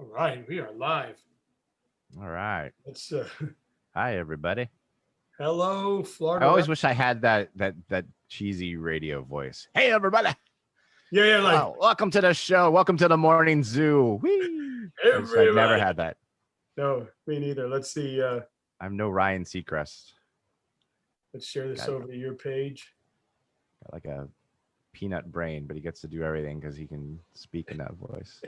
All right, we are live. All right. Let's Hi, everybody. hello, I Florida. always wish I had that cheesy radio voice. Hey, everybody. Yeah, like Oh, welcome to the show. Welcome to the morning zoo. Whee! I've never everybody. had that. No, me neither. Let's see. I'm no Ryan Seacrest. Let's share this Got, over to your page. got like a peanut brain, but he gets to do everything because he can speak in that voice.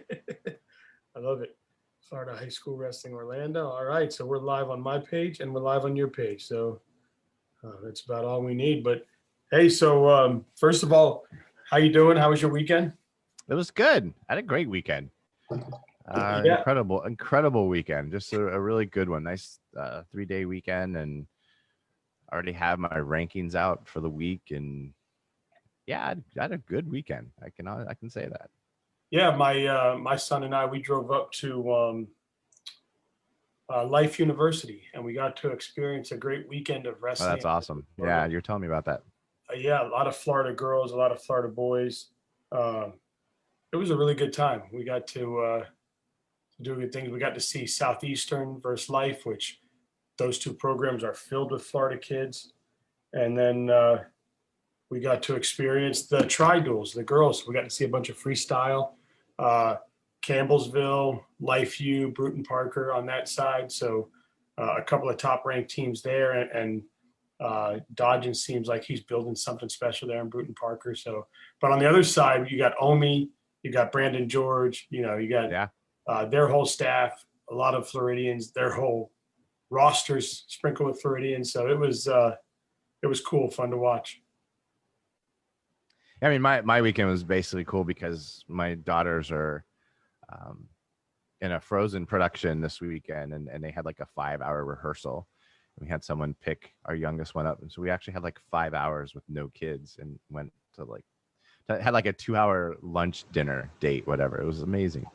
I love it. Florida High School Wrestling Orlando. All right, so we're live on my page and we're live on your page. So that's about all we need. But hey, so first of all, how you doing? How was your weekend? It was good. I had a great weekend. Yeah, Incredible weekend. Just a really good one. Nice 3-day weekend, and I already have my rankings out for the week. And yeah, I had a good weekend. I can say that. yeah. My son and I, we drove up to Life University, and we got to experience a great weekend of Oh, that's wrestling. awesome. Yeah, you're telling me about that. Yeah, a lot of Florida girls, a lot of Florida boys. Um, it was a really good time. We got to do good things. We got to see Southeastern versus Life, which those two programs are filled with Florida kids. And then we got to experience the tri duels, the girls. We got to see a bunch of freestyle, uh, Campbellsville, Life U, Bruton Parker on that side. So a couple of top ranked teams there. And Dodgen seems like he's building something special there in Bruton Parker. So, but on the other side, you got Omi, you got Brandon George, you got Yeah. their whole staff, a lot of Floridians, their whole rosters sprinkled with Floridians. So it was cool, fun to watch. I mean, my weekend was basically cool because my daughters are um, in a Frozen production this weekend, and they had like a 5-hour rehearsal. We had someone pick our youngest one up, and so we actually had like 5 hours with no kids, and went to had like a 2-hour lunch dinner date, whatever. It was amazing.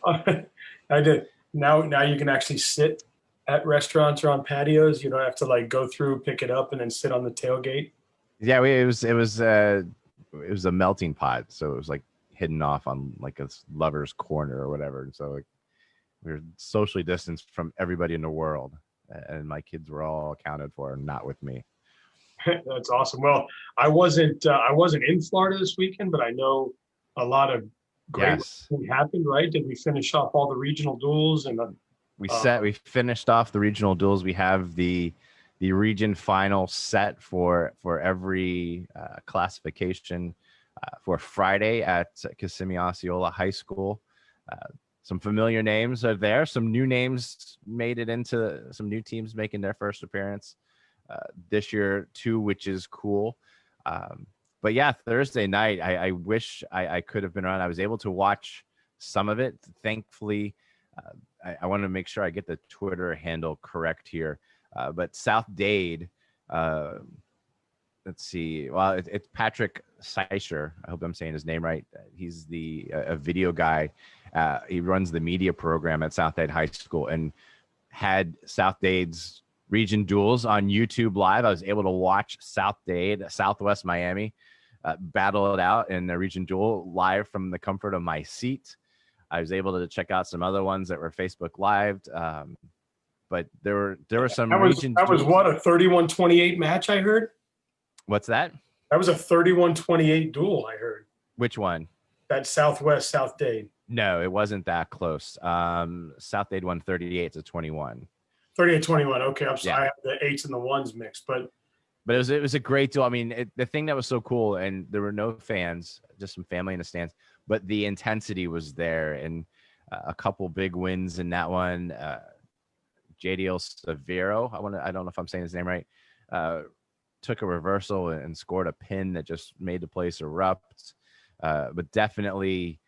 I did. Now you can actually sit at restaurants or on patios. You don't have to like go through, pick it up, and then sit on the tailgate. Yeah, it was a melting pot, so it was like hidden off on like a lover's corner or whatever, and so like, we were socially distanced from everybody in the world, and my kids were all accounted for, not with me. That's awesome. Well, I wasn't in Florida this weekend, but I know a lot of great Yes, things happened. Right? Did we finish off all the regional duels and we finished off the regional duels. We have the region final set for every classification for Friday at Kissimmee Osceola High School. Some familiar names are there. Some new names made it into some new teams making their first appearance this year too, which is cool. But yeah, Thursday night, I wish I could have been around. I was able to watch some of it. Thankfully, I want to make sure I get the Twitter handle correct here. But South Dade, let's see. Well, it's Patrick Seischer. I hope I'm saying his name right. He's a video guy. He runs the media program at South Dade High School, and had South Dade's region duels on YouTube Live. I was able to watch South Dade, Southwest Miami, battle it out in the region duel live from the comfort of my seat. I was able to check out some other ones that were Facebook Live. But there were some region that was duels. what, a 31-28 match I heard? What's that? That was a 31-28 duel I heard. Which one? That Southwest South Dade. No, it wasn't that close. South Dade won 38-21. 38-21. Okay, I'm sorry. Yeah. I have the 8s and the 1s mixed, but it was a great duel. I mean, the thing that was so cool, and there were no fans, just some family in the stands, but the intensity was there, and a couple big wins in that one. JDL Severo, I don't know if I'm saying his name right, took a reversal and scored a pin that just made the place erupt. But definitely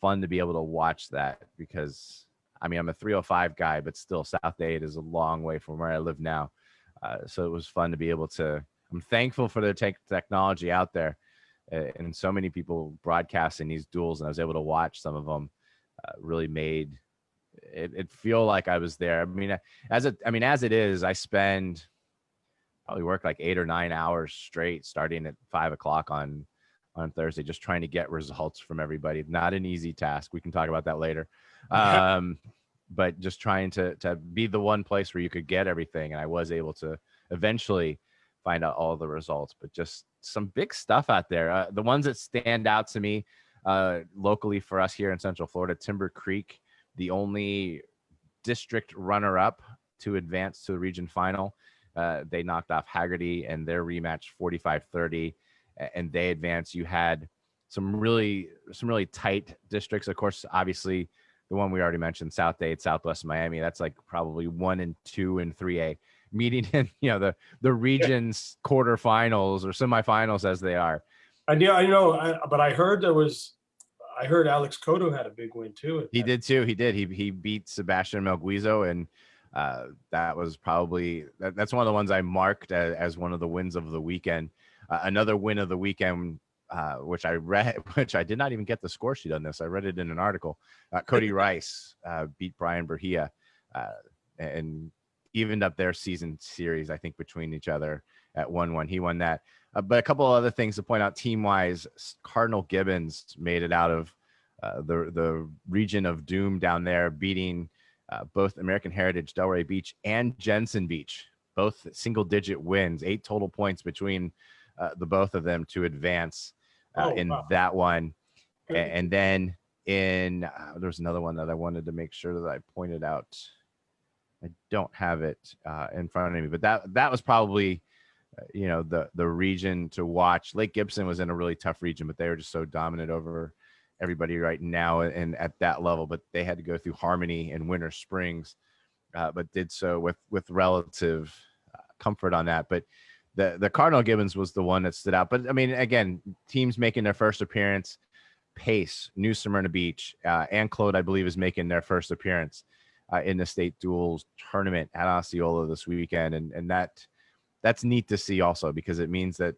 fun to be able to watch that, because I mean, I'm a 305 guy, but still South Dade is a long way from where I live now. So it was fun to be able to, I'm thankful for the technology out there, and so many people broadcasting these duels, and I was able to watch some of them. Really made it feel like I was there. I mean, as it is, I spend probably work like 8 or 9 hours straight, starting at 5 o'clock on on Thursday, just trying to get results from everybody. Not an easy task. We can talk about that later. Yeah. But just trying to be the one place where you could get everything. And I was able to eventually find out all the results, but just some big stuff out there. The ones that stand out to me locally for us here in Central Florida, Timber Creek, the only district runner-up to advance to the region final. They knocked off Haggerty and their rematch 45-30, and they advanced. You had some really tight districts. Of course, obviously, the one we already mentioned, South Dade, Southwest Miami. That's like probably 1 and 2 and 3A meeting in the region's quarterfinals or semifinals as they are. I know, but I heard Alex Cotto had a big win too. He did too. He did. He beat Sebastian Melguizo, and that was probably that's one of the ones I marked as one of the wins of the weekend. Another win of the weekend, which I read, which I did not even get the score sheet on this. I read it in an article. Cody Rice beat Brian Berhia and evened up their season series, I think, between each other at 1-1. He won that. But a couple of other things to point out team-wise, Cardinal Gibbons made it out of the region of doom down there, beating both American Heritage, Delray Beach, and Jensen Beach, both single-digit wins, 8 total points between the both of them to advance that one. And then there's another one that I wanted to make sure that I pointed out. I don't have it in front of me, but that was probably the region to watch. Lake Gibson was in a really tough region, but they were just so dominant over everybody right now and at that level. But they had to go through Harmony and Winter Springs, but did so with relative comfort on that. But the Cardinal Gibbons was the one that stood out. But I mean, again, teams making their first appearance. Pace, New Smyrna Beach, and Claude, I believe, is making their first appearance in the state duels tournament at Osceola this weekend, and that's neat to see also, because it means that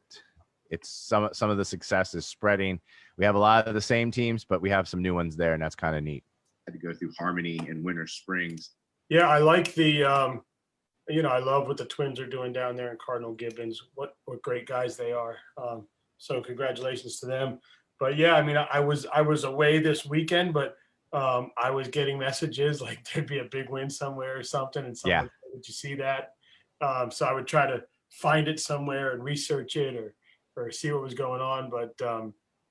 it's some of the success is spreading. We have a lot of the same teams, but we have some new ones there, and that's kind of neat. Had to go through Harmony and Winter Springs. Yeah, I like the I love what the Twins are doing down there in Cardinal Gibbons. What great guys they are. So congratulations to them. But yeah, I mean, I was away this weekend, but I was getting messages like there'd be a big win somewhere or something, and someone said, "Did you see that?" So I would try to find it somewhere and research it or see what was going on. But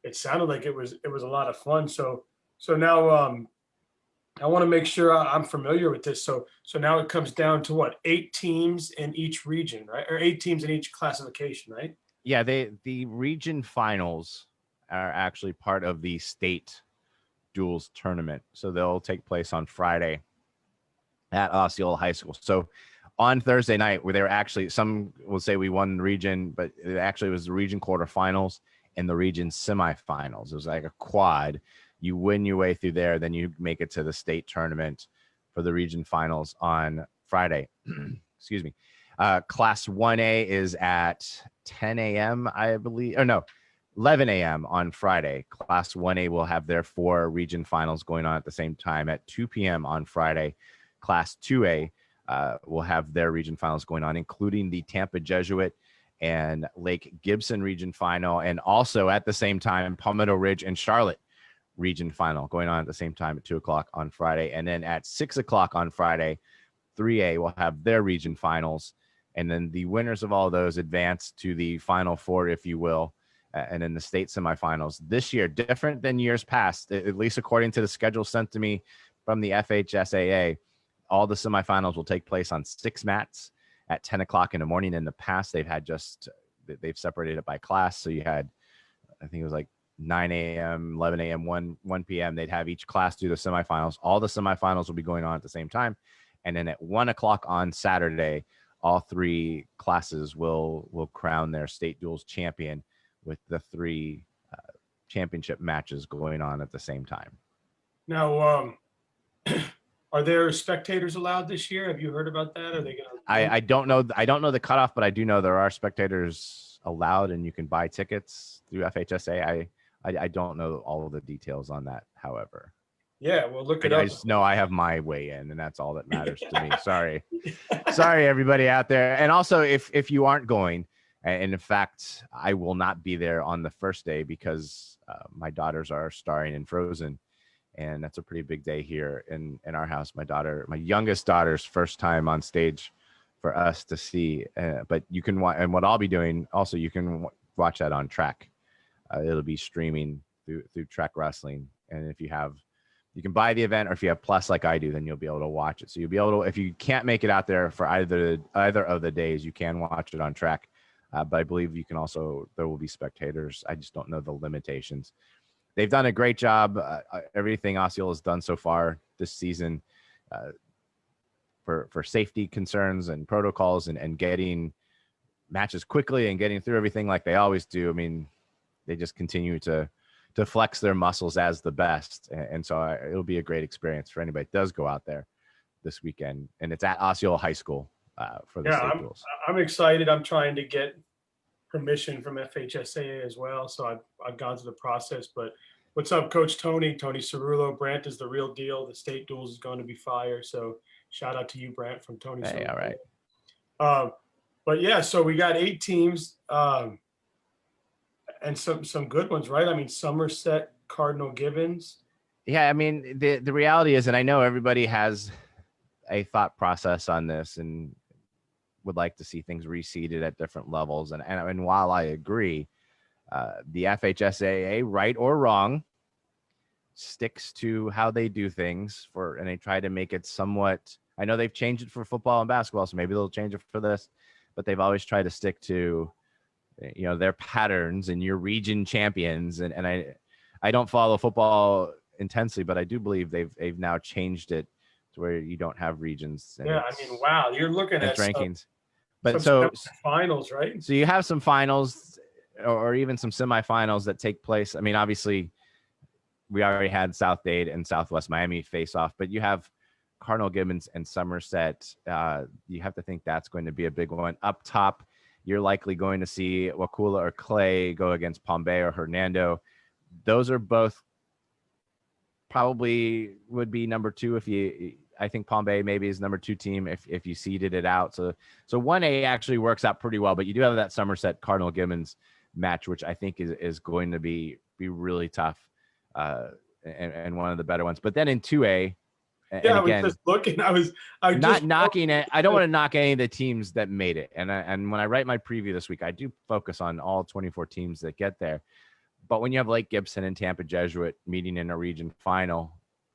it sounded like it was a lot of fun. So now I want to make sure I'm familiar with this. So now it comes down to what, 8 teams in each region, right? Or 8 teams in each classification, right? Yeah, the region finals are actually part of the state duels tournament. So they'll take place on Friday at Osceola High School. So on Thursday night, where they were actually, some will say we won the region, but it actually was the region quarterfinals and the region semifinals. It was like a quad. You win your way through there, then you make it to the state tournament for the region finals on Friday. Excuse me. Class 1A is at 10 a.m., I believe. Or no, 11 a.m. on Friday. Class 1A will have their 4 region finals going on at the same time. At 2 p.m. on Friday, Class 2A will have their region finals going on, including the Tampa Jesuit and Lake Gibson region final. And also at the same time, Palmetto Ridge and Charlotte region final going on at the same time at 2 o'clock on Friday. And then at 6 o'clock on Friday, 3A will have their region finals. And then the winners of all of those advance to the Final Four, if you will, and in the state semifinals. This year, different than years past, at least according to the schedule sent to me from the FHSAA, all the semifinals will take place on 6 mats at 10 o'clock in the morning. In the past, they've separated it by class. So you had, I think it was like 9 a.m., 11 a.m., 1 p.m. They'd have each class do the semifinals. All the semifinals will be going on at the same time. And then at 1 o'clock on Saturday, all 3 classes will crown their state duels champion with the 3 championship matches going on at the same time. Now, are there spectators allowed this year? Have you heard about that? Are they going to? I don't know. I don't know the cutoff, but I do know there are spectators allowed, and you can buy tickets through FHSA. I don't know all of the details on that, however. Yeah, well, look it up. I just know I have my way in, and that's all that matters to me. Sorry, everybody out there. And also, if you aren't going, And in fact, I will not be there on the first day because my daughters are starring in Frozen, and that's a pretty big day here in our house. My youngest daughter's first time on stage for us to see. But you can watch, and what I'll be doing also, you can watch that on Track. It'll be streaming through Track Wrestling, and if you have, you can buy the event, or if you have Plus like I do, then you'll be able to watch it. So you'll be able to, if you can't make it out there for either of the days, you can watch it on Track. But I believe you can also, there will be spectators. I just don't know the limitations. They've done a great job. Everything Osceola has done so far this season for safety concerns and protocols and getting matches quickly and getting through everything like they always do. I mean, they just continue to flex their muscles as the best. And so it'll be a great experience for anybody that does go out there this weekend. And it's at Osceola High School for the state duels. I'm excited. I'm trying to get permission from FHSAA as well. So I've gone through the process, but what's up, Coach Tony Cerullo? Brant is the real deal. The state duels is going to be fire. So shout out to you, Brant, from Tony Hey, Cerullo. all right. But yeah, so we got 8 teams and some good ones, right? I mean, Somerset, Cardinal Gibbons. Yeah, I mean, the reality is, and I know everybody has a thought process on this and would like to see things reseeded at different levels. And while I agree, the FHSAA, right or wrong, sticks to how they do things and they try to make it somewhat. I know they've changed it for football and basketball, so maybe they'll change it for this, but they've always tried to stick to, you know, their patterns and your region champions. And I don't follow football intensely, but I do believe they've now changed it to where you don't have regions. Yeah, I mean, wow, you're looking at rankings. But some finals, right? So you have some finals or even some semifinals that take place. I mean, obviously, we already had South Dade and Southwest Miami face off, but you have Cardinal Gibbons and Somerset. You have to think that's going to be a big one. Up top, you're likely going to see Wakula or Clay go against Pompey or Hernando. Those are both probably would be number 2 I think Pompey maybe is number 2 team if you seeded it out. So 1A actually works out pretty well, but you do have that Somerset Cardinal Gibbons match, which I think is going to be really tough and one of the better ones. But then in 2A, I was just looking. I was not knocking it. I don't want to knock any of the teams that made it. And when I write my preview this week, I do focus on all 24 teams that get there. But when you have Lake Gibson and Tampa Jesuit meeting in a region final,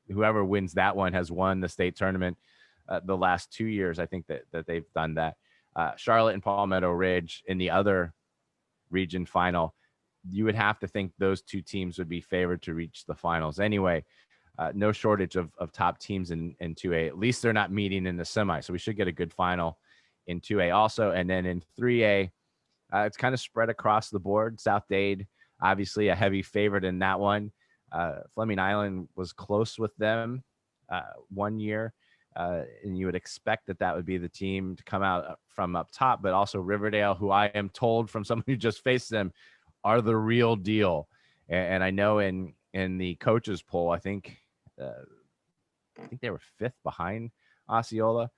whoever wins that one has won the state tournament. The last 2 years, I think that they've done that. Charlotte and Palmetto Ridge in the other region final, you would have to think those 2 teams would be favored to reach the finals anyway. No shortage of top teams in 2A. At least they're not meeting in the semi, so we should get a good final in 2A also. And then in 3A, it's kind of spread across the board. South Dade, obviously a heavy favorite in that one. Fleming Island was close with them 1 year, and you would expect that would be the team to come out from up top, but also Riverdale, who I am told from someone who just faced them, are the real deal. And I know in the coaches poll, I think they were 5th behind Osceola.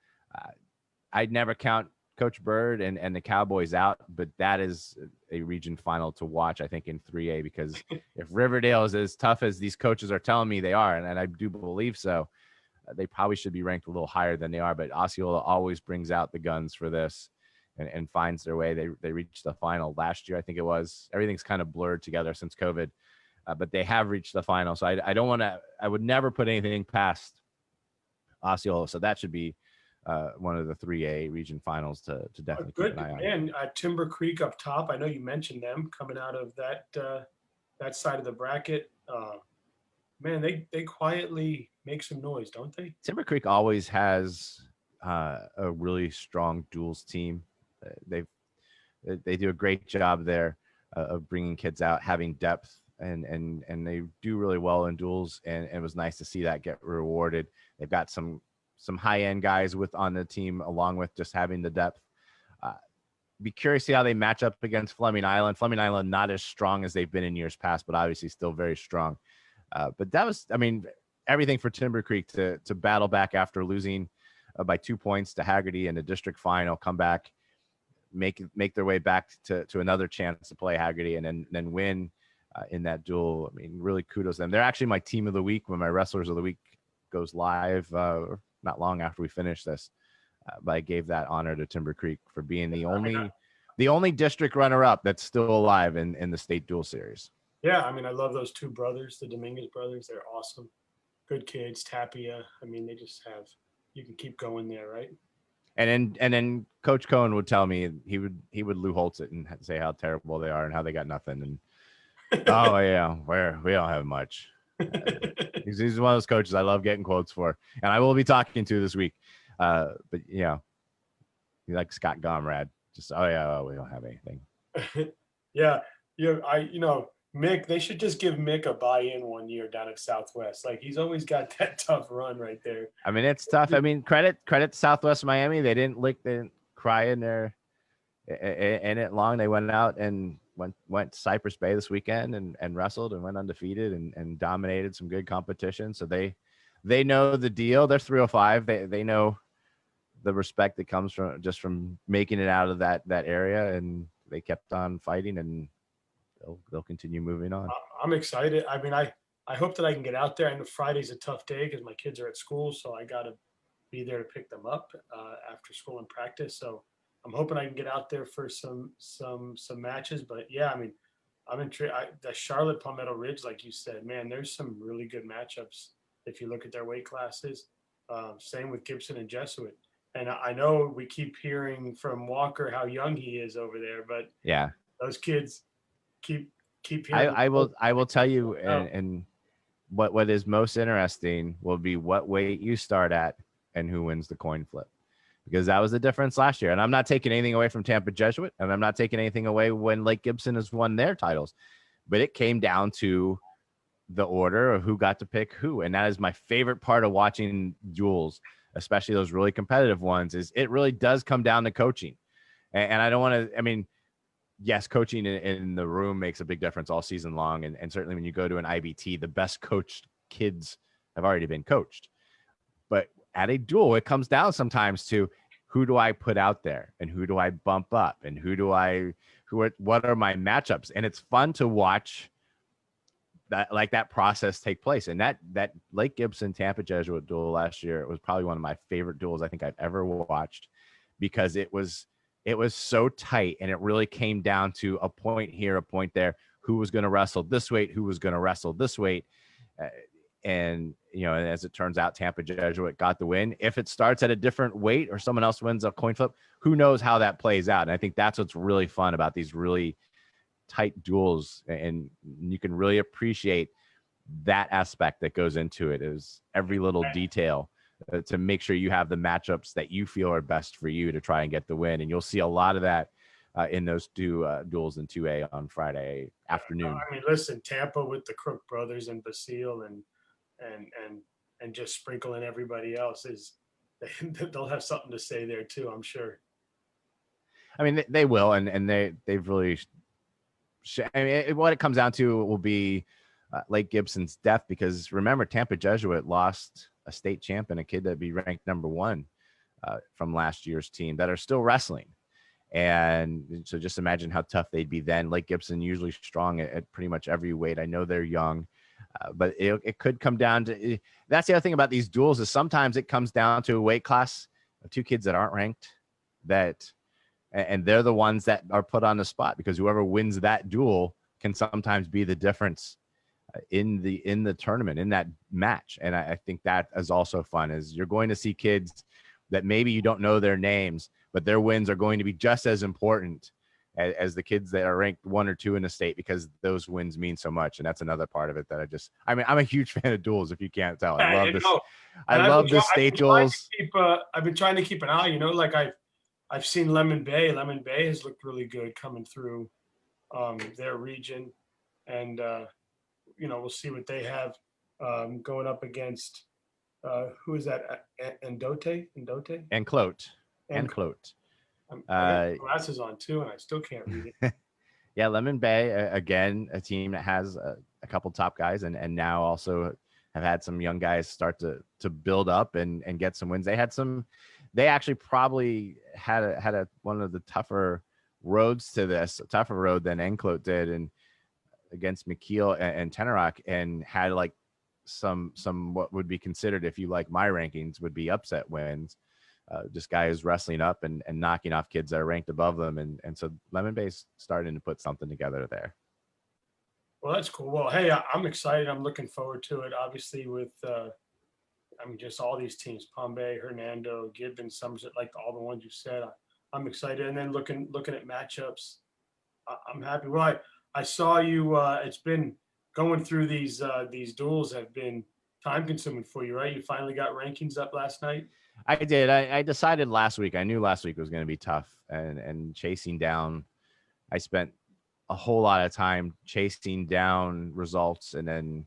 I'd never count Coach Bird and the Cowboys out, but that is a region final to watch, I think, in 3A, because if Riverdale is as tough as these coaches are telling me they are, and I do believe so, they probably should be ranked a little higher than they are. But Osceola always brings out the guns for this and finds their way. They reached the final last year, I think it was. Everything's kind of blurred together since COVID, but they have reached the final. So I don't want to. I would never put anything past Osceola. So that should be one of the 3A region finals to definitely keep an eye on. And Timber Creek up top. I know you mentioned them coming out of that side of the bracket. Man, they quietly make some noise, don't they? Timber Creek always has a really strong duels team. They do a great job there of bringing kids out, having depth, and they do really well in duels. And it was nice to see that get rewarded. They've got some high-end guys on the team, along with just having the depth. Be curious to see how they match up against Fleming Island. Fleming Island not as strong as they've been in years past, but obviously still very strong. But that was, I mean, everything for Timber Creek to battle back after losing by 2 points to Haggerty in the district final, come back, make their way back to another chance to play Haggerty and then win in that duel. I mean, really kudos to them. They're actually my team of the week when my wrestlers of the week goes live not long after we finish this. But I gave that honor to Timber Creek for being the only district runner up that's still alive in the state duel series. Yeah, I mean, I love those two brothers, the Dominguez brothers. They're awesome. Good kids. Tapia. I mean, they just have. You can keep going there, right? And then Coach Cohen would tell me he would Lou Holtz it and say how terrible they are and how they got nothing. And oh yeah, we don't have much. He's one of those coaches I love getting quotes for, and I will be talking to this week. But you know, he's like Scott Gomrad. Just we don't have anything. Yeah, Mick. They should just give Mick a buy-in one year down at Southwest. Like he's always got that tough run right there. I mean, it's tough. I mean, credit Southwest Miami. They didn't cry in it long. They went out and went to Cypress Bay this weekend and wrestled and went undefeated and dominated some good competition. So they know the deal. They're 305. They know the respect that comes from making it out of that area, and they kept on fighting, and they'll continue moving on. I'm excited. I mean, I hope that I can get out there. I know Friday's a tough day because my kids are at school, so I got to be there to pick them up after school and practice. So I'm hoping I can get out there for some matches. But yeah, I mean, I'm intrigued. The Charlotte Palmetto Ridge, like you said, man, there's some really good matchups if you look at their weight classes. Same with Gibson and Jesuit. And I know we keep hearing from Walker how young he is over there, but yeah, those kids keep hearing. I will tell you, and what is most interesting will be what weight you start at and who wins the coin flip, because that was the difference last year. And I'm not taking anything away from Tampa Jesuit, and I'm not taking anything away when Lake Gibson has won their titles, but it came down to the order of who got to pick who. And that is my favorite part of watching duels, especially those really competitive ones, is it really does come down to coaching. And I don't want to, I mean, yes, coaching in the room makes a big difference all season long. And certainly when you go to an IBT, the best coached kids have already been coached. But at a duel, it comes down sometimes to who do I put out there and who do I bump up and what are my matchups? And it's fun to watch that process take place. And that Lake Gibson Tampa Jesuit duel last year was probably one of my favorite duels I think I've ever watched, because it was so tight, and it really came down to a point here, a point there, who was going to wrestle this weight, who was going to wrestle this weight. And as it turns out, Tampa Jesuit got the win. If it starts at a different weight or someone else wins a coin flip, who knows how that plays out. And I think that's what's really fun about these really tight duels, and you can really appreciate that aspect that goes into it, is every little detail to make sure you have the matchups that you feel are best for you to try and get the win. And you'll see a lot of that in those two duels in 2A on Friday afternoon. I mean, listen, Tampa with the Crook brothers and Basile and just sprinkling everybody else they'll have something to say there too, I'm sure. I mean, they will, and they've really. I mean, what it comes down to will be Lake Gibson's death, because remember, Tampa Jesuit lost a state champ and a kid that'd be ranked number 1 from last year's team that are still wrestling. And so just imagine how tough they'd be then. Lake Gibson usually strong at pretty much every weight. I know they're young, but it could come down to, that's the other thing about these duels, is sometimes it comes down to a weight class of two kids that aren't ranked, and they're the ones that are put on the spot, because whoever wins that duel can sometimes be the difference in the tournament, in that match. And I think that is also fun, is you're going to see kids that maybe you don't know their names, but their wins are going to be just as important as the kids that are ranked 1 or 2 in the state, because those wins mean so much. And that's another part of it that I'm a huge fan of duels, if you can't tell. I love this. I love the state duels. I've been trying to keep an eye, like I've seen Lemon Bay. Lemon Bay has looked really good coming through their region. And, we'll see what they have going up against, who is that? Endote? And Clote. I got glasses on too, and I still can't read it. Yeah, Lemon Bay, again, a team that has a couple top guys, and now also have had some young guys start to build up and get some wins. They had some they actually probably had one of the tougher roads to this, a tougher road than Enclote did, and against McKeel and Tenerock, and had like some what would be considered, if you like my rankings, would be upset wins. Just guys wrestling up and knocking off kids that are ranked above them, and so Lemon Bay's starting to put something together there. Well, that's cool. Well, hey, I'm excited. I'm looking forward to it. Obviously, with I mean, just all these teams: Pompey, Hernando, Gibbons, Somerset, like all the ones you said. I'm excited. And then looking at matchups, I'm happy. Well, I saw you. It's been going through these duels have been time consuming for you, right? You finally got rankings up last night. I did. I decided last week. I knew last week was going to be tough, and chasing down. I spent a whole lot of time chasing down results, and then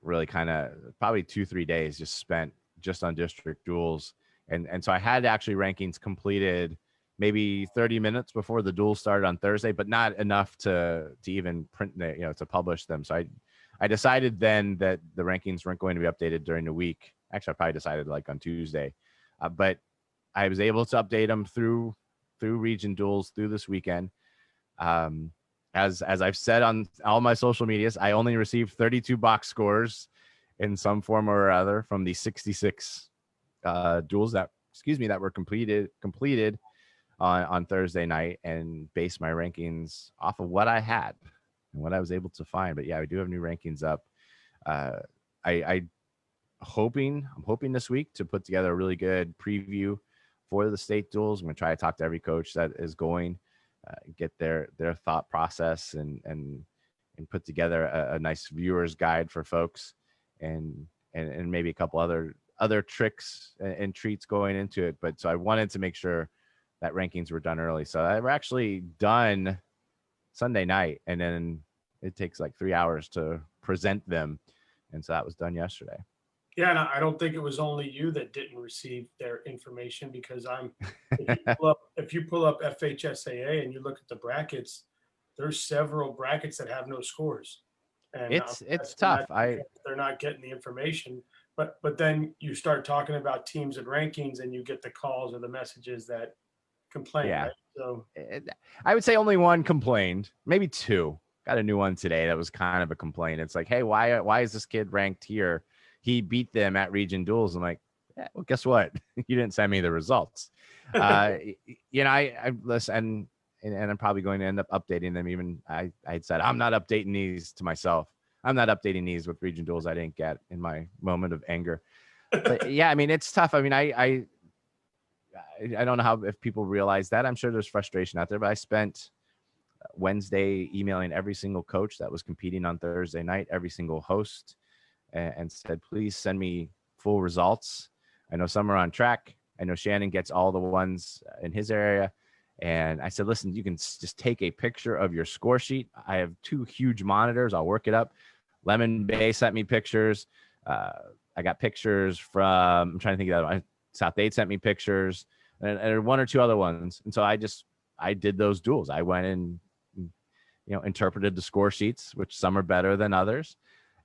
really kind of probably 2-3 days just spent just on district duels, and so I had actually rankings completed maybe 30 minutes before the duel started on Thursday, but not enough to even print to publish them. So I decided then that the rankings weren't going to be updated during the week. Actually, I probably decided like on Tuesday, but I was able to update them through region duels through this weekend. As I've said on all my social medias, I only received 32 box scores in some form or other from the 66 duels that were completed on Thursday night, and based my rankings off of what I had and what I was able to find. But yeah, we do have new rankings up. I'm hoping this week to put together a really good preview for the state duels. I'm going to try to talk to every coach that is going, get their thought process and put together a nice viewer's guide for folks, and maybe a couple other tricks and treats going into it. But so I wanted to make sure that rankings were done early. So they were actually done Sunday night, and then it takes like 3 hours to present them. And so that was done yesterday. Yeah, and I don't think it was only you that didn't receive their information, because if you pull up FHSAA and you look at the brackets, there's several brackets that have no scores, and it's tough. They're not getting the information. But then you start talking about teams and rankings, and you get the calls or the messages that complain. Yeah. Right? So I would say only one complained, maybe two. Got a new one today that was kind of a complaint. It's like, hey, why is this kid ranked here? He beat them at region duels. I'm like, yeah, well, guess what? You didn't send me the results. I listen, and I'm probably going to end up updating them. Even I said, I'm not updating these to myself. I'm not updating these with region duels I didn't get in my moment of anger. But yeah, I mean, it's tough. I mean, I don't know if people realize that. I'm sure there's frustration out there, but I spent Wednesday emailing every single coach that was competing on Thursday night, every single host, and said, please send me full results. I know some are on track. I know Shannon gets all the ones in his area. And I said, listen, you can just take a picture of your score sheet. I have 2 huge monitors. I'll work it up. Lemon Bay sent me pictures. I got pictures from, I'm trying to think of that. South Dade sent me pictures, and 1 or 2 other ones. And so I did those duels. I went and, interpreted the score sheets, which some are better than others.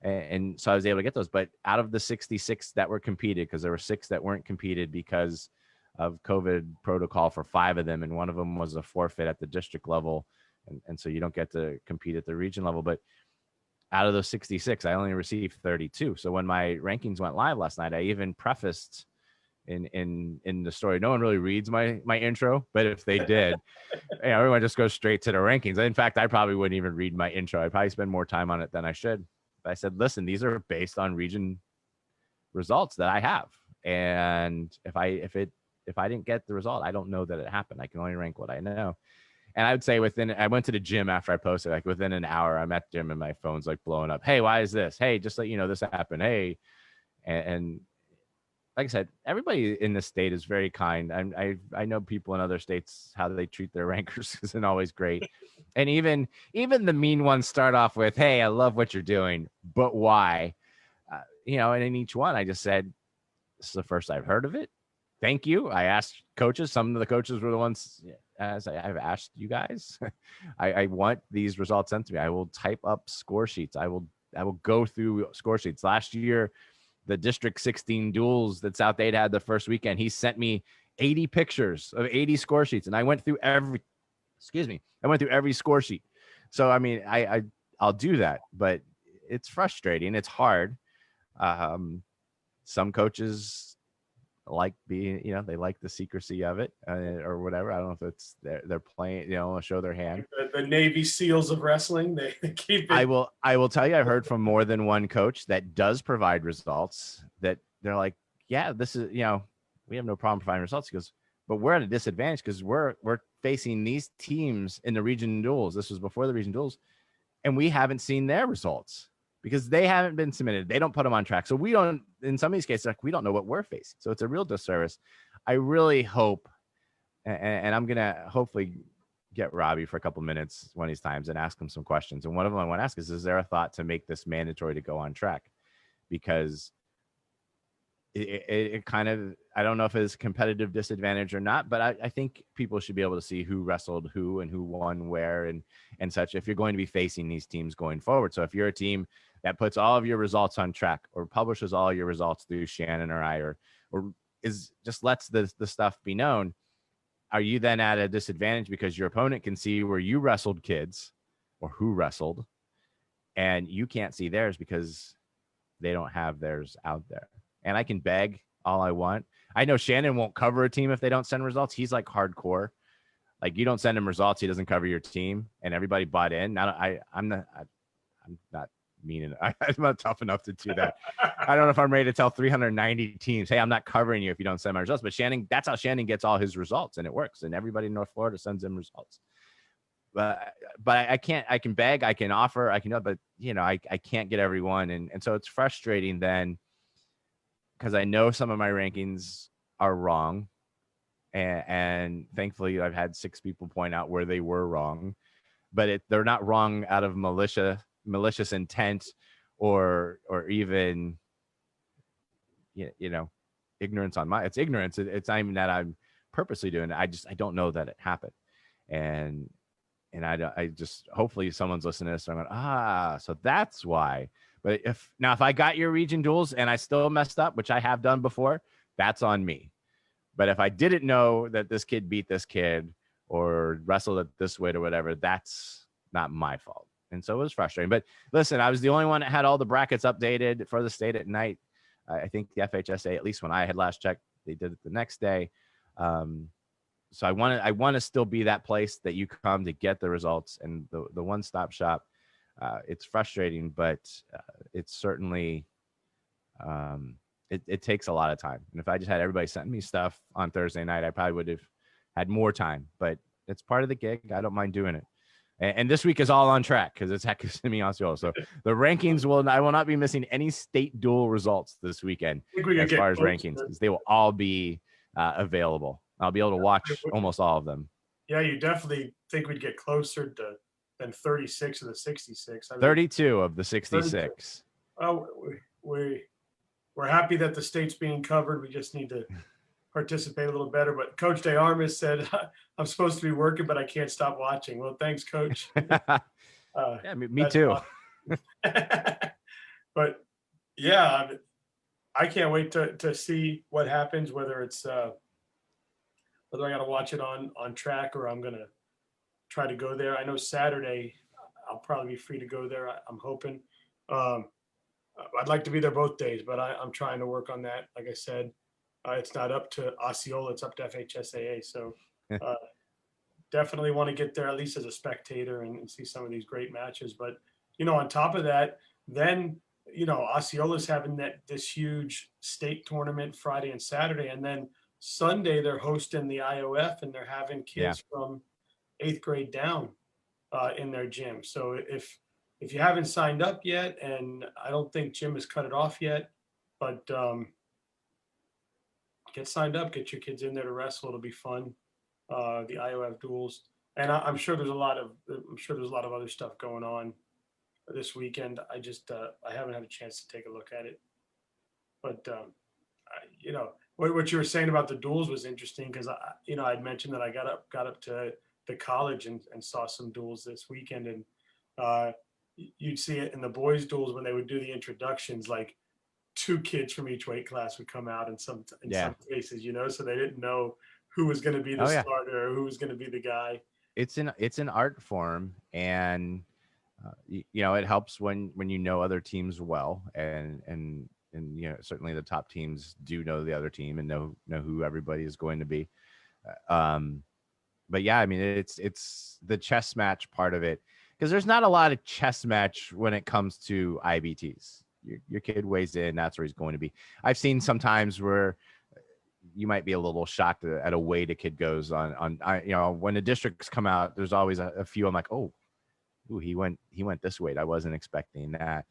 And so I was able to get those. But out of the 66 that were competed, because there were 6 that weren't competed because of COVID protocol for 5 of them. And one of them was a forfeit at the district level. And so you don't get to compete at the region level. But out of those 66, I only received 32. So when my rankings went live last night, I even prefaced in the story. No one really reads my intro, but if they did, everyone just goes straight to the rankings. In fact, I probably wouldn't even read my intro. I'd probably spend more time on it than I should. But I said, listen, these are based on region results that I have. And if I didn't get the result, I don't know that it happened. I can only rank what I know. And I would say I went to the gym after I posted, like within an hour, I'm at the gym and my phone's like blowing up. Hey, why is this? Hey, just let you know this happened. Hey. And like I said, everybody in this state is very kind. I know people in other states, how they treat their rankers isn't always great. And even the mean ones start off with, hey, I love what you're doing, but why? And in each one, I just said, this is the first I've heard of it. Thank you. I asked coaches. Some of the coaches were the ones, as I've asked you guys. I want these results sent to me. I will type up score sheets. I will go through score sheets. Last year, the District 16 duels that South Dade had the first weekend. He sent me 80 pictures of 80 score sheets, and I went through every score sheet. So I mean, I'll do that, but it's frustrating. It's hard. Some coaches like being, they like the secrecy of it, or whatever. I don't know if it's they're playing, show their hand. The Navy SEALs of wrestling, they keep it. I will tell you, I've heard from more than one coach that does provide results that they're like, yeah, this is, we have no problem providing results. He goes, but we're at a disadvantage because we're facing these teams in the region duels. This was before the region duels, and we haven't seen their results because they haven't been submitted. They don't put them on track. So we don't, in some of these cases, like, we don't know what we're facing. So it's a real disservice. I really hope, and I'm going to hopefully get Robbie for a couple minutes one of these times and ask him some questions. And one of them I want to ask is there a thought to make this mandatory to go on track? Because it kind of, I don't know if it's a competitive disadvantage or not, but I think people should be able to see who wrestled who and who won where and such, if you're going to be facing these teams going forward. So if you're a team that puts all of your results on track or publishes all your results through Shannon or I, or is just lets the stuff be known, are you then at a disadvantage because your opponent can see where you wrestled kids or who wrestled, and you can't see theirs because they don't have theirs out there? And I can beg all I want. I know Shannon won't cover a team if they don't send results. He's like hardcore. Like, you don't send him results, he doesn't cover your team, and everybody bought in. Now I'm not mean. I'm not tough enough to do that. I don't know if I'm ready to tell 390 teams, hey, I'm not covering you if you don't send my results. But Shannon, that's how Shannon gets all his results, and it works. And everybody in North Florida sends him results. But I can't. I can beg, I can offer, I can, but I can't get everyone, and so it's frustrating then, because I know some of my rankings are wrong, and thankfully I've had 6 people point out where they were wrong, but they're not wrong out of malicious intent or even ignorance on it's ignorance. It's not even that I'm purposely doing it. I don't know that it happened, and I just, hopefully someone's listening to this, so I'm going, so that's why. But if I got your region duels and I still messed up, which I have done before, that's on me. But if I didn't know that this kid beat this kid or wrestled it this way or whatever, that's not my fault. And so it was frustrating. But listen, I was the only one that had all the brackets updated for the state at night. I think the FHSA, at least when I had last checked, they did it the next day. So I want to still be that place that you come to get the results and the one-stop shop. It's frustrating, but it's certainly, it takes a lot of time. And if I just had everybody send me stuff on Thursday night, I probably would have had more time, but it's part of the gig. I don't mind doing it. And this week is all on track because it's Semi Osceola. So the rankings I will not be missing any state duel results this weekend as far as rankings, because they will all be available. I'll be able to watch almost all of them. Yeah, you definitely think we'd get closer than 36 of the 66. 32 of the 66. Oh, we're happy that the state's being covered. We just need to participate a little better. But Coach DeArmas said, I'm supposed to be working, but I can't stop watching. Well, thanks, Coach. Yeah, me too. But yeah, I can't wait to see what happens, whether it's whether I got to watch it on track or I'm going to try to go there. I know Saturday I'll probably be free to go there. I'm hoping. I'd like to be there both days, but I'm trying to work on that. Like I said, it's not up to Osceola, it's up to FHSAA. So definitely want to get there at least as a spectator and see some of these great matches. But, on top of that, then, Osceola's having this huge state tournament Friday and Saturday. And then Sunday they're hosting the IOF and they're having kids from 8th grade down in their gym. So if you haven't signed up yet, and I don't think Jim has cut it off yet, but get signed up, get your kids in there to wrestle. It'll be fun. The IOF duels, and I'm sure there's a lot of other stuff going on this weekend. I just I haven't had a chance to take a look at it, but what you were saying about the duels was interesting because I'd mentioned that I got up to the college and saw some duels this weekend, and you'd see it in the boys duels when they would do the introductions. Like two kids from each weight class would come out in Yeah. some cases, so they didn't know who was going to be the Oh yeah. starter or who was going to be the guy. It's an art form, and it helps when other teams well, and certainly the top teams do know the other team and know who everybody is going to be. Um, but yeah, I mean, it's the chess match part of it, because there's not a lot of chess match when it comes to IBTs. Your kid weighs in, that's where he's going to be. I've seen sometimes where you might be a little shocked at a weight a kid goes on. When the districts come out, there's always a few. I'm like, oh, ooh, he went this weight. I wasn't expecting that.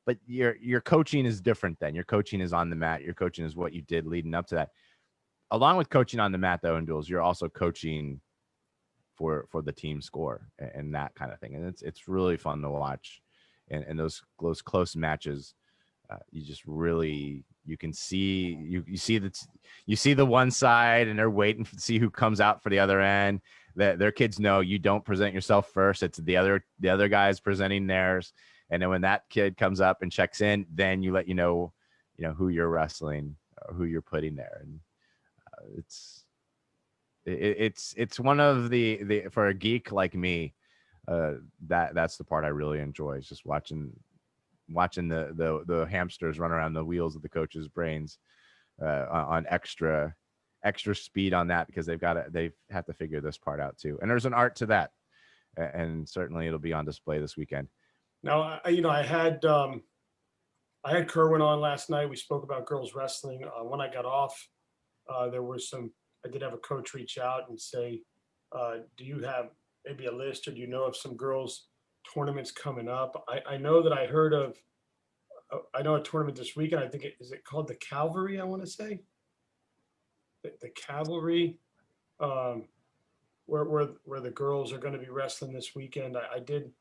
But your coaching is different then. Your coaching is on the mat. Your coaching is what you did leading up to that. Along with coaching on the mat, though, in duels, you're also coaching for the team score and that kind of thing. And it's really fun to watch. And those close matches, you just really, you can see, you see the one side and they're waiting to see who comes out for the other end. That their kids know you don't present yourself first. It's the other guys presenting theirs. And then when that kid comes up and checks in, then you let who you're wrestling, who you're putting there. And it's one of the for a geek like me, that's the part I really enjoy, is just watching the hamsters run around the wheels of the coach's brains, on extra speed on that, because they have to figure this part out too. And there's an art to that, and certainly it'll be on display this weekend. Now, I had Kerwin on last night. We spoke about girls wrestling. When I got off, I did have a coach reach out and say, do you have maybe a list, or do you know of some girls tournaments coming up? I know that I know a tournament this weekend. I think is it called the Cavalry? I want to say the Cavalry, where the girls are going to be wrestling this weekend. I did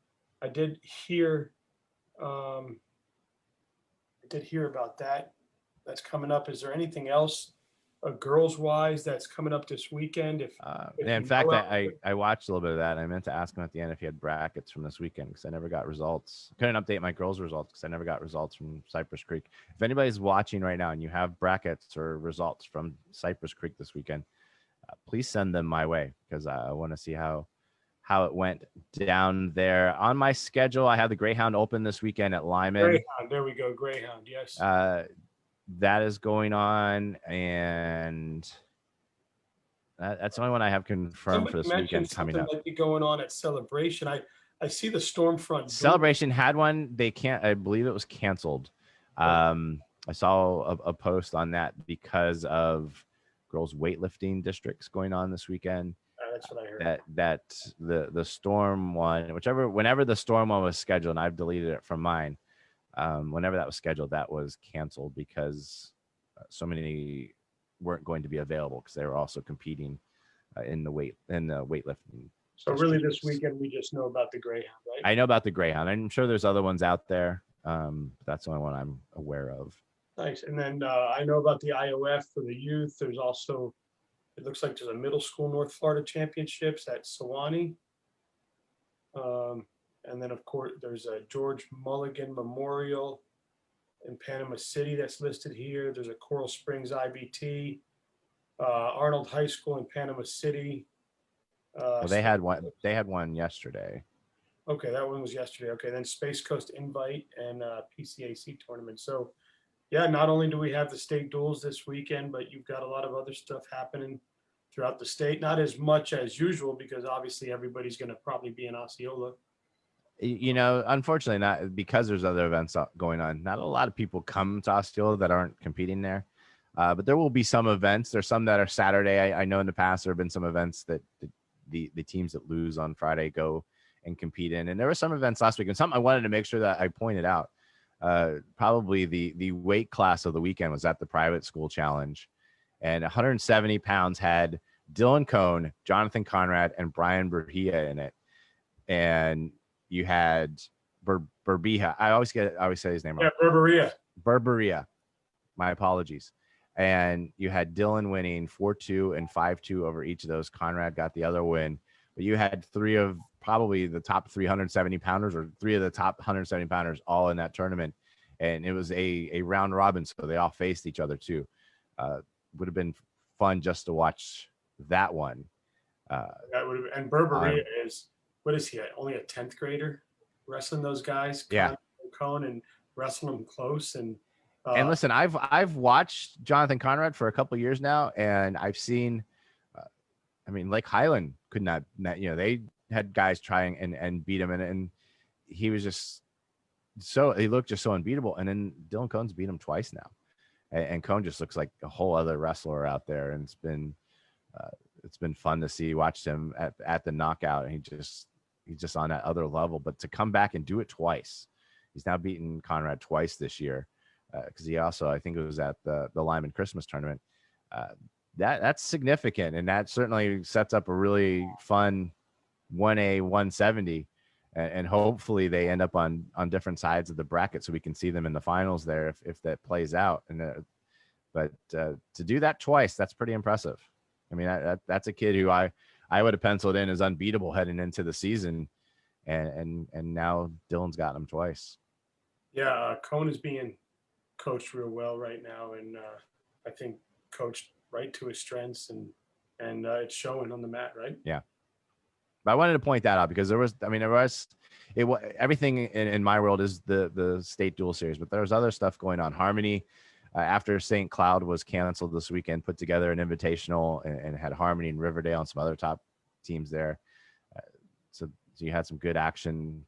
hear, about that. That's coming up. Is there anything else, girls wise, that's coming up this weekend? In you fact, know out I watched a little bit of that. I meant to ask him at the end if he had brackets from this weekend, because I never got results. Couldn't update my girls' results because I never got results from Cypress Creek. If anybody's watching right now and you have brackets or results from Cypress Creek this weekend, please send them my way, because I want to see how it went down there. On my schedule, I have the Greyhound Open this weekend at Lyman. Greyhound, there we go. Greyhound, yes. That is going on, and that's the only one I have confirmed for this weekend coming up. Might be going on at Celebration. I see the Stormfront Celebration had one. I believe it was canceled. I saw a post on that because of girls weightlifting districts going on this weekend. That's what I heard. That the Storm one, whenever the Storm one was scheduled, and I've deleted it from mine. Whenever that was scheduled, that was canceled because so many weren't going to be available, because they were also competing in the weightlifting. So really, this weekend we just know about the Greyhound, right? I know about the Greyhound. I'm sure there's other ones out there. That's the only one I'm aware of. Nice. And then I know about the IOF for the youth. There's also, it looks like there's a middle school North Florida championships at Sewanee. And then, of course, there's a George Mulligan Memorial in Panama City that's listed here. There's a Coral Springs IBT, Arnold High School in Panama City. Well, they had one. They had one yesterday. Okay, that one was yesterday. Okay, then Space Coast Invite and PCAC tournament. So, yeah, not only do we have the state duels this weekend, but you've got a lot of other stuff happening throughout the state. Not as much as usual, because obviously everybody's going to probably be in Osceola. Unfortunately, not because there's other events going on. Not a lot of people come to Osceola that aren't competing there, but there will be some events. There's some that are Saturday. I know in the past there have been some events that the teams that lose on Friday go and compete in, and there were some events last week. And something I wanted to make sure that I pointed out. Probably the weight class of the weekend was at the private school challenge, and 170 pounds had Dylan Cohn, Jonathan Conrad, and Brian Berhia in it, and you had Berbija. I always say his name wrong. Yeah, Berberia. My apologies. And you had Dylan winning 4-2 and 5-2 over each of those. Conrad got the other win. But you had three of probably the top 370 pounders, or three of the top 170 pounders, all in that tournament. and it was a round robin, so they all faced each other too. Would have been fun just to watch that one. That would have, and Berberia On is, what is he? Only a 10th grader wrestling those guys, Yeah. Cone, and wrestling them close. And And listen, I've watched Jonathan Conrad for a couple years now, and I've seen, uh, I mean, Lake Highland could not, they had guys trying and beat him, and he was just he looked just so unbeatable. And then Dylan Cohn's beat him twice now, and Cohn just looks like a whole other wrestler out there, and uh, it's been fun to see, watch him at the knockout, and he's just on that other level. But to come back and do it twice, he's now beaten Conrad twice this year, because he also, I think it was at the Lyman Christmas tournament. Uh, that's significant, and that certainly sets up a really fun 1A 170, and hopefully they end up on different sides of the bracket so we can see them in the finals there if that plays out. And but to do that twice, that's pretty impressive. I mean, that's a kid who I would have penciled in as unbeatable heading into the season, and now Dylan's got him twice. yeah, Cone is being coached real well right now, and I think coached right to his strengths, and it's showing on the mat, right? Yeah. But I wanted to point that out because there was everything in my world is the state dual series, but there was other stuff going on. Harmony, after St. Cloud was canceled this weekend, put together an invitational and had Harmony and Riverdale and some other top teams there. So you had some good action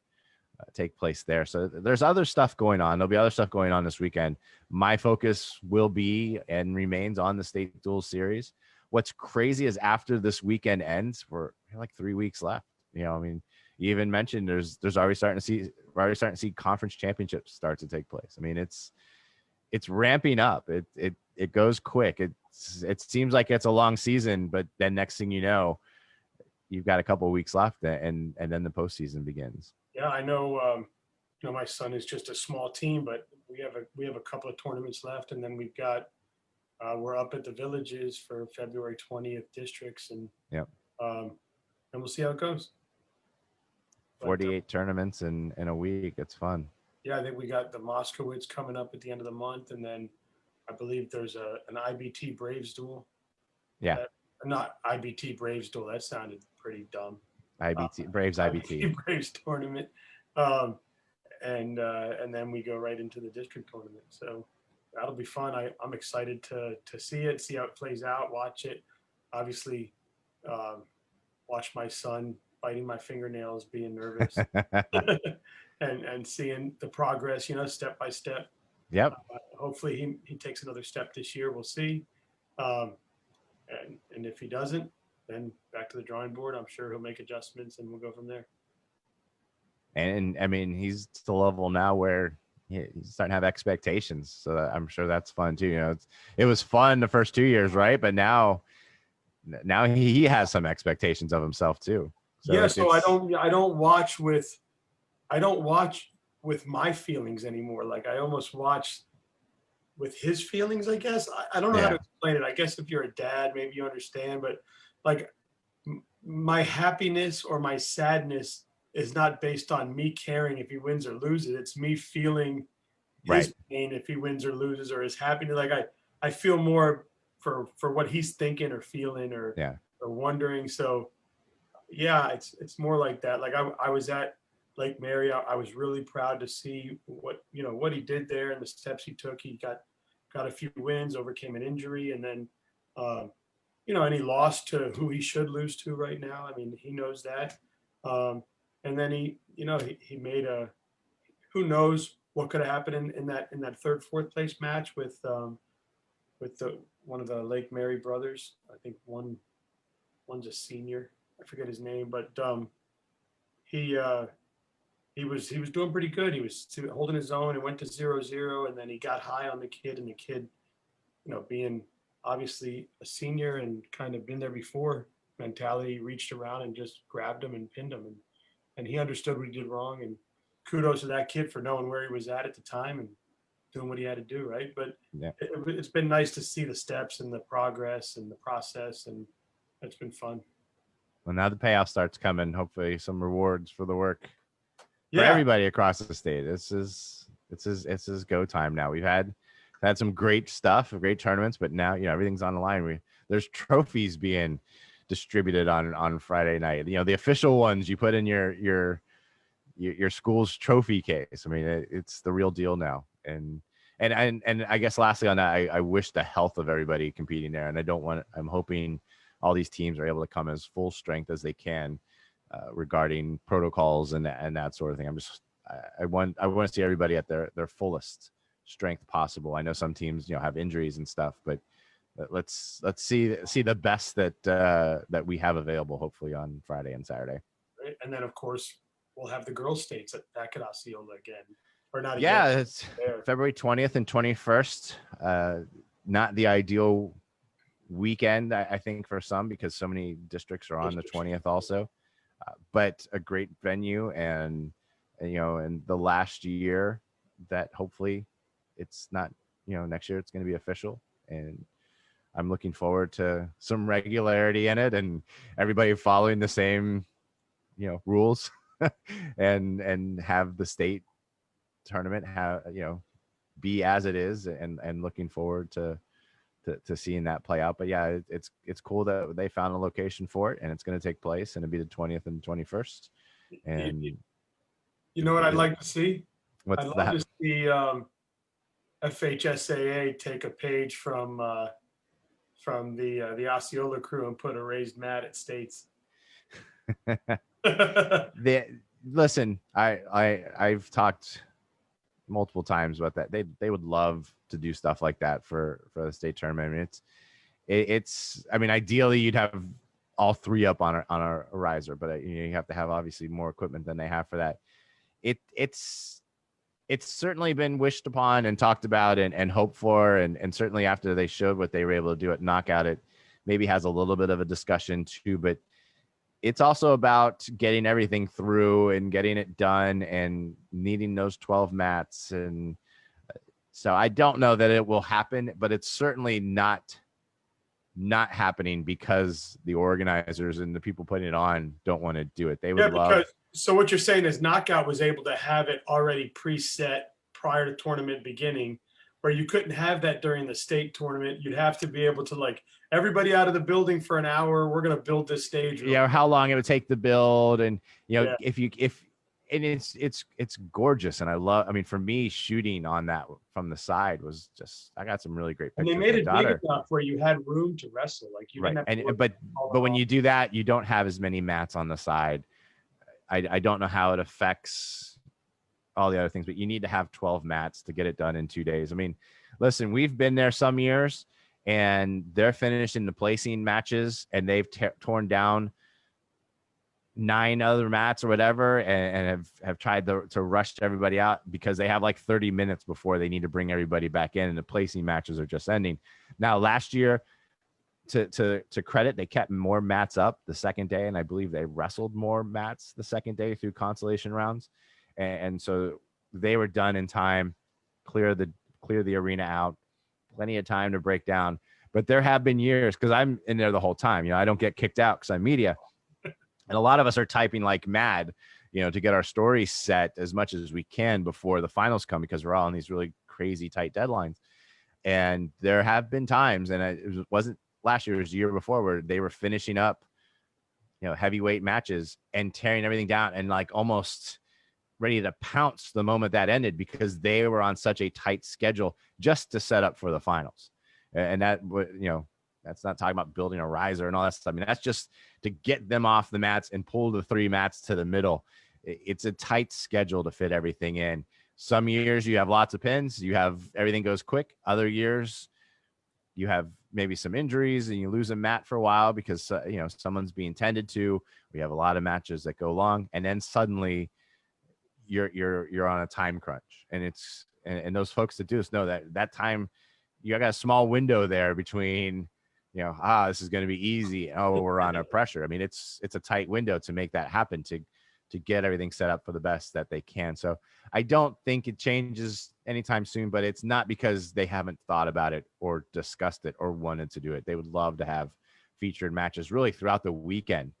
take place there. So there's other stuff going on. There'll be other stuff going on this weekend. My focus will be and remains on the state dual series. What's crazy is after this weekend ends, we're like 3 weeks left. I mean, you even mentioned we're already starting to see conference championships start to take place. I mean, it's ramping up. It goes quick. It seems like it's a long season, but then next thing you know, you've got a couple of weeks left, and then the postseason begins. Yeah, I know. My son is just a small team, but we have a couple of tournaments left, and then we've got we're up at the Villages for February 20th districts, and Yep. and we'll see how it goes. 48 tournaments in a week. It's fun. Yeah, I think we got the Moskowitz coming up at the end of the month, and then I believe there's an IBT Braves duel. Yeah. Not IBT Braves duel. That sounded pretty dumb. IBT Braves IBT Braves tournament, and then we go right into the district tournament. So that'll be fun. I'm excited to see it, see how it plays out, watch it. Obviously, watch my son biting my fingernails, being nervous, and seeing the progress, step by step. Yep. Hopefully he takes another step this year. We'll see. And if he doesn't, then back to the drawing board. I'm sure he'll make adjustments, and we'll go from there. And I mean, he's to the level now where he's starting to have expectations. So I'm sure that's fun too. It was fun the first 2 years, right? But now he has some expectations of himself too. So yeah. So I don't watch with my feelings anymore. Like I almost watch with his feelings, I guess. I don't know how to explain it. I guess if you're a dad, maybe you understand, but like my happiness or my sadness is not based on me caring if he wins or loses. It's me feeling his pain if he wins or loses, or his happiness. Like I feel more for what he's thinking or feeling or wondering. So yeah, it's more like that. Like I was at Lake Mary. I was really proud to see what he did there and the steps he took. He got a few wins, overcame an injury, and then and he lost to who he should lose to right now. I mean, he knows that. And then he made who knows what could have happened in that third, fourth place match with one of the Lake Mary brothers. I think one's a senior. I forget his name, but he was doing pretty good. He was holding his own. It went to 0-0, and then he got high on the kid, and the kid, being obviously a senior and kind of been there before mentality, reached around and just grabbed him and pinned him, and he understood what he did wrong. And kudos to that kid for knowing where he was at the time and doing what he had to do, right? But it's been nice to see the steps and the progress and the process, and it's been fun. Well, now the payoff starts coming. Hopefully some rewards for the work for everybody across the state. This is it's his go time now. We've had some great stuff, great tournaments, but now everything's on the line. There's trophies being distributed on Friday night. The official ones you put in your school's trophy case. I mean, it's the real deal now. And I guess lastly on that, I wish the health of everybody competing there. And I'm hoping all these teams are able to come as full strength as they can regarding protocols and that sort of thing. I want to see everybody at their fullest strength possible. I know some teams, have injuries and stuff, but let's see the best that we have available, hopefully on Friday and Saturday. Right? And then of course we'll have the girls' states back at Osceola again, or not again. Yeah, it's February 20th and 21st. Not the ideal weekend, I think, for some, because so many districts are on the 20th also. But a great venue, and in the last year that hopefully it's not, next year it's going to be official, and I'm looking forward to some regularity in it and everybody following the same, rules and have the state tournament be as it is, and looking forward to seeing that play out. But yeah, it's cool that they found a location for it, and it's going to take place, and it'll be the 20th and 21st. And you know what I'd like to see? What's I'd love that? to see FHSAA take a page from the Osceola crew and put a raised mat at states. Listen, I've talked multiple times about that. They would love to do stuff like that for the state tournament. I mean, it's I mean, ideally you'd have all three up on a riser, but you have to have obviously more equipment than they have for that. It's certainly been wished upon and talked about and hoped for, and certainly after they showed what they were able to do at Knockout, it maybe has a little bit of a discussion too. But it's also about getting everything through and getting it done and needing those 12 mats. And so I don't know that it will happen, but it's certainly not happening because the organizers and the people putting it on don't want to do it. They would love. So what you're saying is Knockout was able to have it already preset prior to tournament beginning, where you couldn't have that during the state tournament. You'd have to be able to, like, everybody out of the building for an hour. We're going to build this stage. How long it would take to build. And, and it's gorgeous. And I mean, for me, shooting on that from the side was just, I got some really great pictures. And they made it big enough where you had room to wrestle. Like, you right. But when you do that, you don't have as many mats on the side. I don't know how it affects all the other things, but you need to have 12 mats to get it done in 2 days. I mean, listen, we've been there some years and they're finished in the placing matches and they've torn down 9 other mats or whatever, and have tried to rush everybody out because they have like 30 minutes before they need to bring everybody back in, and the placing matches are just ending. Now, last year, to credit, they kept more mats up the second day, and I believe they wrestled more mats the second day through consolation rounds, and so they were done in time, clear the arena out, plenty of time to break down. But there have been years, because I'm in there the whole time, I don't get kicked out because I'm media, and a lot of us are typing like mad, to get our stories set as much as we can before the finals come, because we're all on these really crazy tight deadlines. And there have been times, and it wasn't last year, it was the year before, where they were finishing up, heavyweight matches and tearing everything down and like almost ready to pounce the moment that ended, because they were on such a tight schedule just to set up for the finals. And that, that's not talking about building a riser and all that stuff. I mean, that's just to get them off the mats and pull the 3 mats to the middle. It's a tight schedule to fit everything in. Some years you have lots of pins, everything goes quick. Other years you have maybe some injuries and you lose a mat for a while because, someone's being tended to. We have a lot of matches that go long, and then suddenly you're on a time crunch, and those folks that do this know that time, you got a small window there between, this is going to be easy. Oh, we're on a pressure. I mean, it's a tight window to make that happen, to get everything set up for the best that they can. So I don't think it changes anytime soon, but it's not because they haven't thought about it or discussed it or wanted to do it. They would love to have featured matches really throughout the weekend,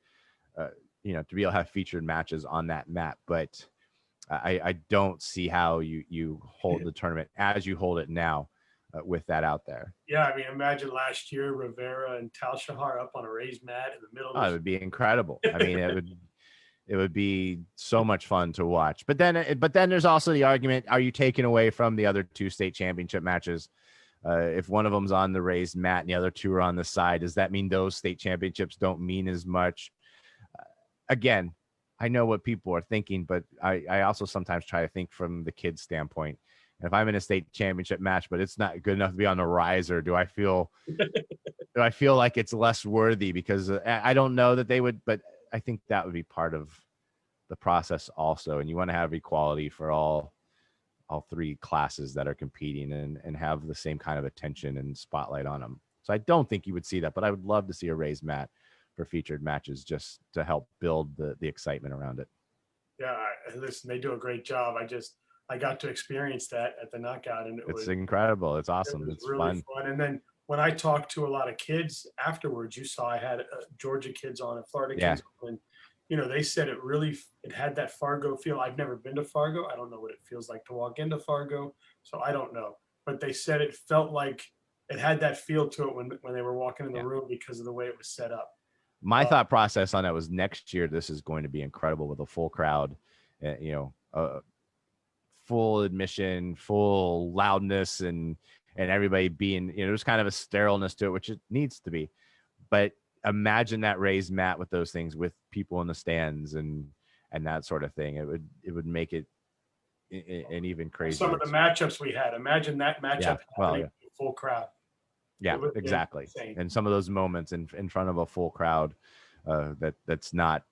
to be able to have featured matches on that map. But I don't see how you hold the tournament as you hold it now with that out there. Yeah, I mean, imagine last year Rivera and Tal Shahar up on a raised mat in the middle Oh, of it would be incredible. I mean, it would be so much fun to watch. But then there's also the argument: are you taking away from the other two state championship matches? If one of them's on the raised mat and the other two are on the side, does that mean those state championships don't mean as much? Again, I know what people are thinking, but I also sometimes try to think from the kid's standpoint. And if I'm in a state championship match, but it's not good enough to be on the riser, do I feel like it's less worthy? Because I don't know that they would, but I think that would be part of the process also. And you want to have equality for all three classes that are competing and have the same kind of attention and spotlight on them. So I don't think you would see that, but I would love to see a raised mat for featured matches just to help build the excitement around it. Yeah, listen, they do a great job. I got to experience that at the knockout, and It's incredible. It's it awesome. was It's really fun. fun. And then when I talked to a lot of kids afterwards, you saw I had Georgia kids on and Florida Yeah. kids on, and they said it had that Fargo feel. I've never been to Fargo. I don't know what it feels like to walk into Fargo, so I don't know. But they said it felt like it had that feel to it when they were walking in the Yeah. room because of the way it was set up. My thought process on it was next year, this is going to be incredible with a full crowd, full admission, full loudness, and everybody being, there's kind of a sterileness to it, which it needs to be. But imagine that raised mat with those things, with people in the stands and that sort of thing. It would make it an even Some crazier of the experience. matchups we had. Imagine that Yeah. matchup Well, happening yeah. to a full crowd. Yeah, It would be exactly. insane. And some of those moments in front of a full crowd that's not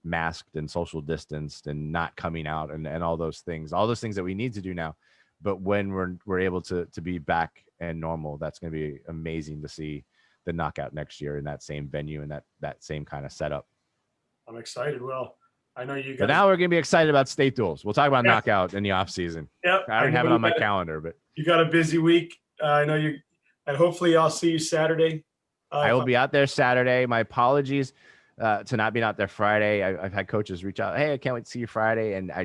masked and social distanced and not coming out and all those things that we need to do now. But when we're able to be back and normal, that's going to be amazing to see the knockout next year in that same venue and that same kind of setup. I'm excited. Well, I know you But guys. now we're going to be excited about state duels. We'll talk about Yes. knockout in the off season. Yep. I don't have it on my calendar, but You got a busy week. I know you, and hopefully I'll see you Saturday. I will be out there Saturday. My apologies to not being out there Friday. I've had coaches reach out. Hey, I can't wait to see you Friday. And I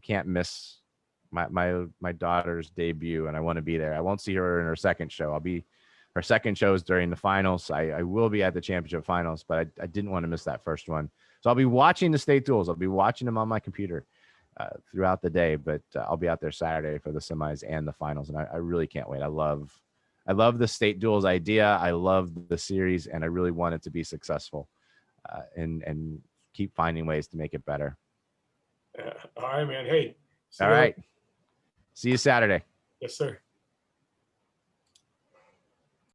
can't miss my daughter's debut, and I want to be there. I won't see her in her second show. Her second show is during the finals. I will be at the championship finals, but I didn't want to miss that first one. So I'll be watching the state duels. I'll be watching them on my computer throughout the day, but I'll be out there Saturday for the semis and the finals, and I really can't wait. I love the state duels idea. I love the series, and I really want it to be successful, and keep finding ways to make it better. All right, man. Hey. All right. See you Saturday. Yes, sir.